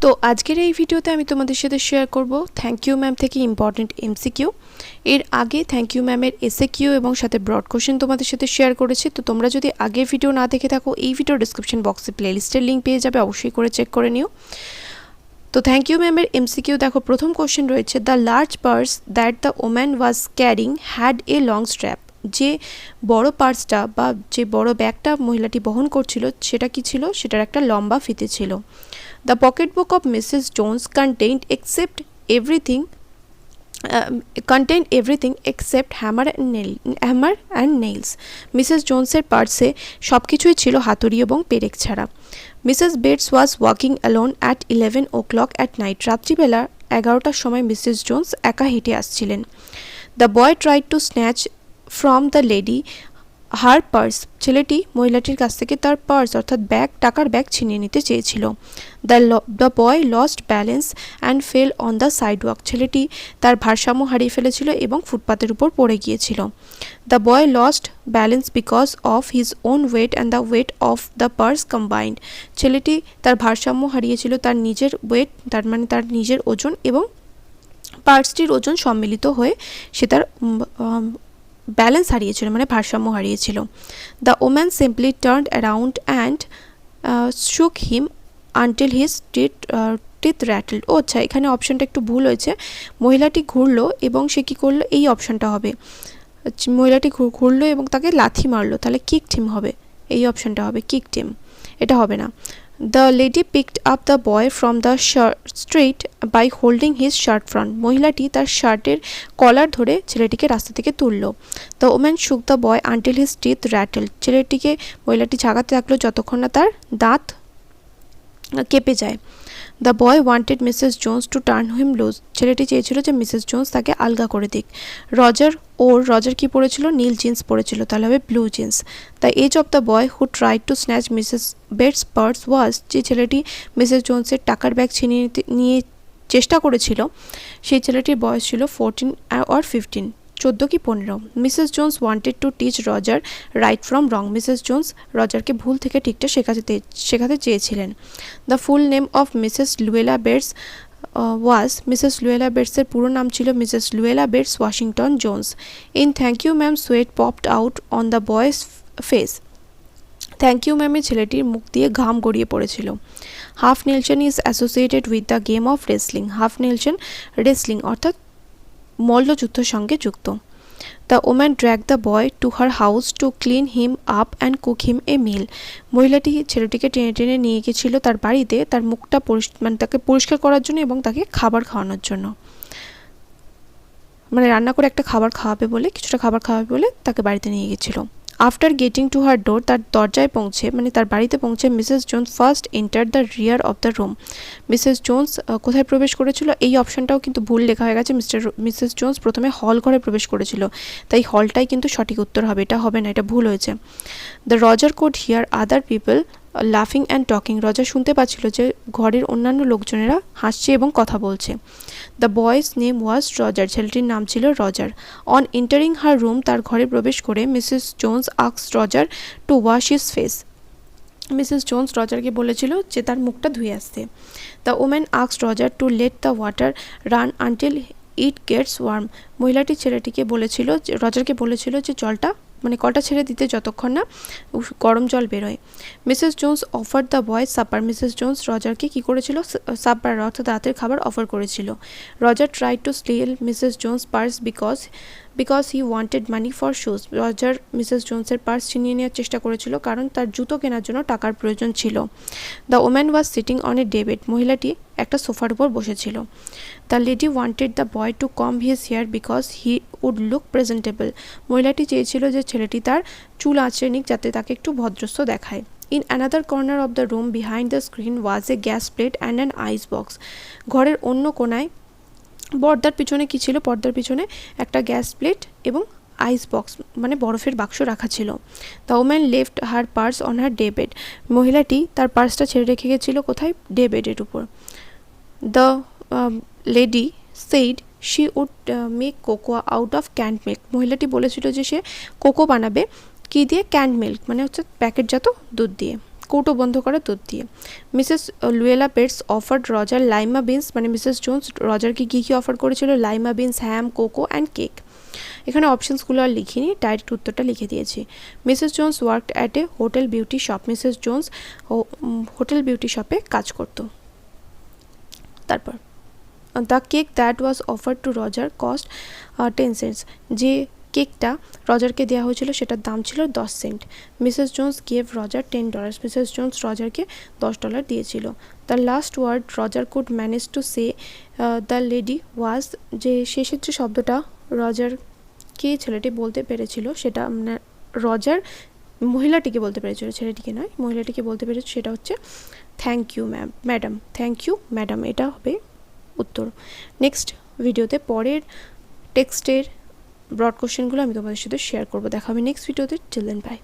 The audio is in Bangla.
তো আজকের এই ভিডিওতে আমি তোমাদের সাথে শেয়ার করব থ্যাংক ইউ ম্যাম থেকে ইম্পর্টেন্ট এমসিকিউ। এর আগে থ্যাংক ইউ ম্যামের এসএকিউ এবং সাথে ব্রড কোশ্চেন তোমাদের সাথে শেয়ার করেছি। তো তোমরা যদি আগের ভিডিও না দেখে থাকো, এই ভিডিও ডেসক্রিপশন বক্সে প্লেলিস্টের লিঙ্ক পেয়ে যাবে, অবশ্যই করে চেক করে নিও। তো থ্যাংক ইউ ম্যামের এমসিকিউ দেখো, প্রথম কোশ্চেন রয়েছে, the large purse that the woman was carrying had a long strap. যে বড় পার্সটা বা যে বড় ব্যাগটা মহিলাটি বহন করছিল সেটা কি ছিল? সেটার একটা লম্বা ফিতে ছিল। The pocketbook of Mrs. Jones contained everything except hammer and nails. Mrs. Jonesের পার্সে সব কিছুই ছিল হাতুড়ি এবং পেরেক ছাড়া। Mrs. Bates was walking alone at 11 o'clock at night. রাত্রিবেলা 11টার সময় মিসেস জোন্স একা হেঁটে আসছিলেন। The boy tried to snatch from the lady her purse. ছেলেটি মহিলাটির কাছ থেকে তার পার্স অর্থাৎ টাকার ব্যাগ ছিনিয়ে নিতে চেয়েছিল। The boy lost balance and fell on the sidewalk. ছেলেটি তার ভারসাম্য হারিয়ে ফেলেছিল এবং ফুটপাতের উপর পড়ে গিয়েছিল। The boy lost balance because of his own weight and the weight of the purse combined. ছেলেটি তার ভারসাম্য হারিয়েছিল তার নিজের ওয়েট, তার নিজের ওজন এবং পার্সটির ওজন সম্মিলিত হয়ে সে তার ব্যালেন্স হারিয়েছিল, মানে ভারসাম্য হারিয়েছিল। The woman simply turned around and শুক হিম আনটিল হিজ টিথ র্যাটলড। ও আচ্ছা, এখানে অপশানটা একটু ভুল হয়েছে। মহিলাটি ঘুরলো এবং সে কী করলো, এই অপশানটা হবে। মহিলাটি ঘুরলো এবং তাকে লাথি মারলো, তাহলে কিকড হিম হবে, এই অপশানটা হবে কিকড হিম, এটা হবে না। The lady picked up the boy from the street by holding his shirt front. মহিলাটি তার শার্টের কলার ধরে ছেলেটিকে রাস্তা থেকে তুললো। The woman shook the boy until his teeth rattled. মহিলাটি ঝাঁকাতে থাকলো যতক্ষণ না তার দাঁত কেঁপে যায়। The boy wanted Mrs Jones to turn him loose. ছেলেটি চেয়েছিল যে মিসেস জোন্স তাকে আলগা করে দিক। রজার কি পরেছিল? নীল জিন্স পরেছিল, তাহলে হবে blue jeans. The age of the boy who tried to snatch Mrs Bates purse was. যে ছেলেটি মিসেস জোন্সের টাকার ব্যাগ ছিনিয়ে নিয়ে চেষ্টা করেছিল সেই ছেলেটির বয়স ছিল 14 or 15, 14 কি 15। Mrs Jones wanted to teach Roger right from wrong. Mrs Jones রজারকে ভুল থেকে ঠিকটা শেখাতে চেয়েছিলেন। The full name of Mrs Luella Bates was. Mrs Luella বেটসের পুরো নাম ছিল Mrs Luella Bates Washington Jones. In thank you ma'am sweat popped out on the boy's face. Thank you ম্যামে ছেলেটির মুখ দিয়ে ঘাম গড়িয়ে পড়েছিল। Half Nelson is associated with the game of wrestling. Half Nelson wrestling অর্থাৎ মল্লযুদ্ধের সঙ্গে যুক্ত। The woman drag the boy to her house to clean him up and cook him a meal. মহিলাটি ছেলেটিকে টেনে টেনে নিয়ে গেছিল তার বাড়িতে তার মুখটা তাকে পরিষ্কার করার জন্য এবং তাকে খাবার খাওয়ানোর জন্য, মানে রান্না করে একটা কিছুটা খাবার খাওয়াবে বলে তাকে বাড়িতে নিয়ে গেছিল। আফটার গেটিং টু হার ডোর, তার দরজায় পৌঁছে মানে তার বাড়িতে পৌঁছে Mrs Jones first enter the rear of the room. Mrs Jones কোথায় প্রবেশ করেছিল? এই অপশানটাও কিন্তু ভুল লেখা হয়ে গেছে। মিসেস জোন্স প্রথমে হল ঘরে প্রবেশ করেছিল, তাই হলটাই কিন্তু সঠিক উত্তর হবে, এটা হবে না, এটা ভুল হয়েছে। The Roger could hear other people লাফিং অ্যান্ড টকিং। রজার শুনতে পাচ্ছিল যে ঘরের অন্যান্য লোকজনেরা হাসছে এবং কথা বলছে। The boy's name was Roger. ছেলেটির নাম ছিল Roger. On entering her room, তার ঘরে প্রবেশ করে Mrs Jones asked Roger to wash his face. Mrs Jones রজারকে বলেছিল যে তার মুখটা ধুয়ে আসতে। The woman asked Roger to let the water run until it gets warm. মহিলাটি রজারকে বলেছিল যে জলটা মানে কলটা ছেড়ে দিতে যতক্ষণ না গরম জল বেরোয়। Mrs Jones offer the boy supper. Mrs Jones রজারকে কী করেছিল? সাপার অর্থাৎ রাতের খাবার অফার করেছিল। Roger try to steal Mrs Jones purse because he wanted money for shoes. Roger Mrs জোন্সের পার্স ছিনিয়ে নেওয়ার চেষ্টা করেছিল কারণ তার জুতো কেনার জন্য টাকার প্রয়োজন ছিল। The woman was sitting on a daybed. মহিলাটি একটা সোফার উপর বসেছিল। The lady wanted the boy to comb his hair because he would look presentable. মহিলাটি চেয়েছিল যে ছেলেটি তার চুল আঁচড়ে নিক যাতে তাকে একটু ভদ্রস্থ দেখায়। In another corner of the room behind the screen was a gas plate and an ice box. ঘরের অন্য কোনায় পর্দার পিছনে কি ছিল? পর্দার পিছনে একটা গ্যাস প্লেট এবং আইস বক্স মানে বরফের বাক্স রাখা ছিল। The woman left her purse on her day bed. মহিলাটি তার পার্সটা ছেড়ে রেখে গেছিল কোথায়? ডে বেডের উপর। The lady said she would make cocoa out of canned milk. মহিলাটি বলেছিল যে সে কোকো বানাবে কি দিয়ে? ক্যান্ড মিল্ক মানে হচ্ছে প্যাকেটজাত দুধ দিয়ে। কৌটো বন্ধ করা দুধ দিয়ে। Mrs Luella Bates offered Roger lima beans, মানে মিসেস জোন্স রজারকে কী কী অফার করেছিল? Lima beans, ham, cocoa and cake. এখানে অপশানসগুলো আর লিখিনি, ডাইরেক্ট উত্তরটা লিখে দিয়েছি। Mrs Jones worked at a hotel beauty shop, Mrs Jones hotel beauty শপে কাজ করতো। তারপর the cake that was offered to Roger cost 10 cents, যে কেকটা রজারকে দেওয়া হয়েছিল সেটার দাম ছিল 10 cent. Mrs Jones gave Roger $10, Mrs Jones রজারকে $10 দিয়েছিল। The last word Roger could manage to say the lady was, যে শেষের যে শব্দটা রজার কে ছেলেটি বলতে পেরেছিল সেটা রজার মহিলাটিকে বলতে পেরেছিল, ছেলেটিকে নয়, মহিলাটিকে বলতে পেরেছিল, সেটা হচ্ছে thank you madam, thank you madam, এটা হবে উত্তর। নেক্সট ভিডিওতে পরের টেক্সটের ব্রড কোশ্চেনগুলো আমি তোমাদের সাথে শেয়ার করবো। দেখা হবে নেক্সট ভিডিওতে। Till then by.